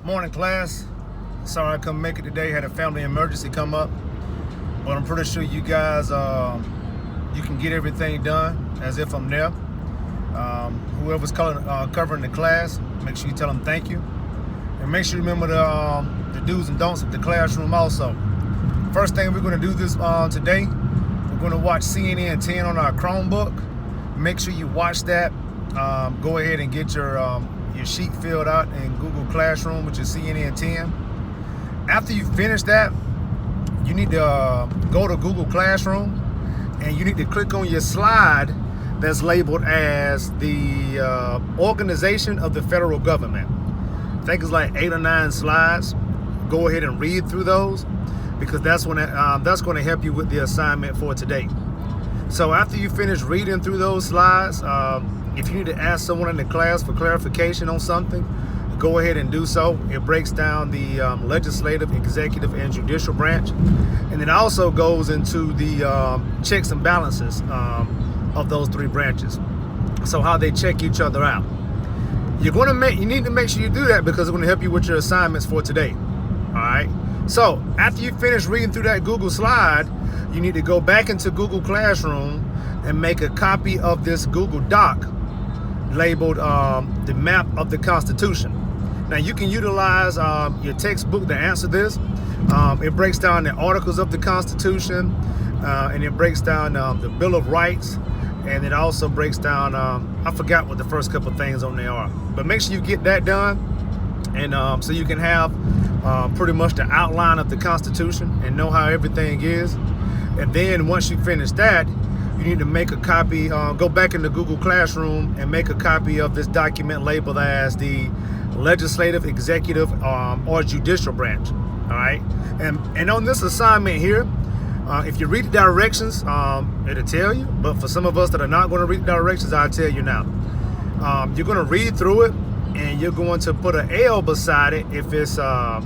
Morning, class. Sorry I couldn't make it today. Had a family emergency come up, but I'm pretty sure you guys you can get everything done as if I'm there. Whoever's covering the class, make sure you tell them thank you, and make sure you remember the do's and don'ts of the classroom also. First thing we're going to do this today, we're going to watch CNN 10 on our Chromebook. Make sure you watch that. Go ahead and get your sheet filled out in Google Classroom with your CNN 10. After you finish that, you need to go to Google Classroom and you need to click on your slide that's labeled as the organization of the federal government. I think it's like 8 or 9 slides. Go ahead and read through those, because that's going to help you with the assignment for today. So after you finish reading through those slides, if you need to ask someone in the class for clarification on something, go ahead and do so. It breaks down the legislative, executive, and judicial branch, and it also goes into the checks and balances of those 3 branches. So how they check each other out. You need to make sure you do that, because it's going to help you with your assignments for today. All right. So after you finish reading through that Google slide, you need to go back into Google Classroom and make a copy of this Google Doc labeled the map of the Constitution. Now you can utilize your textbook to answer this. It breaks down the articles of the Constitution, and it breaks down the Bill of Rights, and it also breaks down, I forgot what the first couple things on there are, but make sure you get that done, and so you can have pretty much the outline of the Constitution and know how everything is. And then once you finish that, you need to make a copy, go back into Google Classroom and make a copy of this document labeled as the legislative, executive, or judicial branch. All right. And on this assignment here, if you read the directions, it'll tell you. But for some of us that are not going to read the directions, I'll tell you now. You're going to read through it, and you're going to put an L beside it if it's a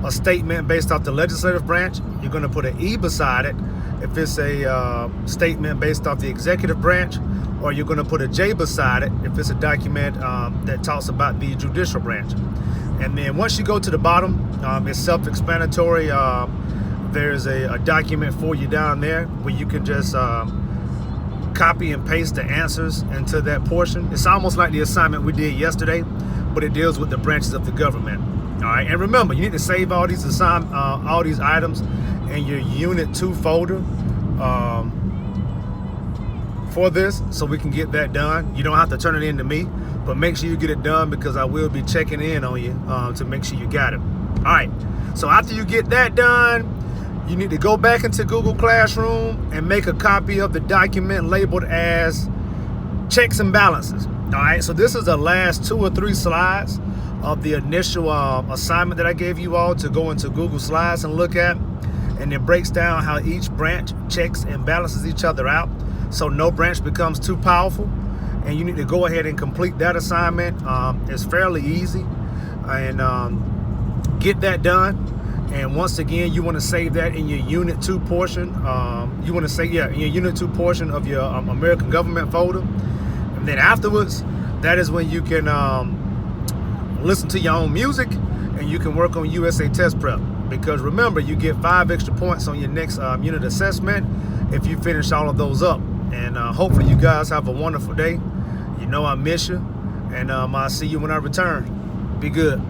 statement based off the legislative branch. You're going to put an E beside it if it's a statement based off the executive branch, or you're going to put a J beside it if it's a document that talks about the judicial branch. And then once you go to the bottom, it's self-explanatory. There's a document for you down there where you can just copy and paste the answers into that portion. It's almost like the assignment we did yesterday, but it deals with the branches of the government. All right, and remember, you need to save all these items in your Unit 2 folder for this, so we can get that done. You don't have to turn it in to me, but make sure you get it done, because I will be checking in on you to make sure you got it. All right, so after you get that done, you need to go back into Google Classroom and make a copy of the document labeled as checks and balances. All right, so this is the last 2 or 3 slides of the initial assignment that I gave you all to go into Google Slides and look at. And it breaks down how each branch checks and balances each other out, so no branch becomes too powerful. And you need to go ahead and complete that assignment. It's fairly easy, and get that done. And once again, you want to save that in your Unit 2 portion. In your Unit 2 portion of your American government folder. And then afterwards, that is when you can listen to your own music, and you can work on USA Test Prep. Because remember, you get 5 extra points on your next unit assessment if you finish all of those up. And hopefully you guys have a wonderful day. You know I miss you, and I'll see you when I return. Be good.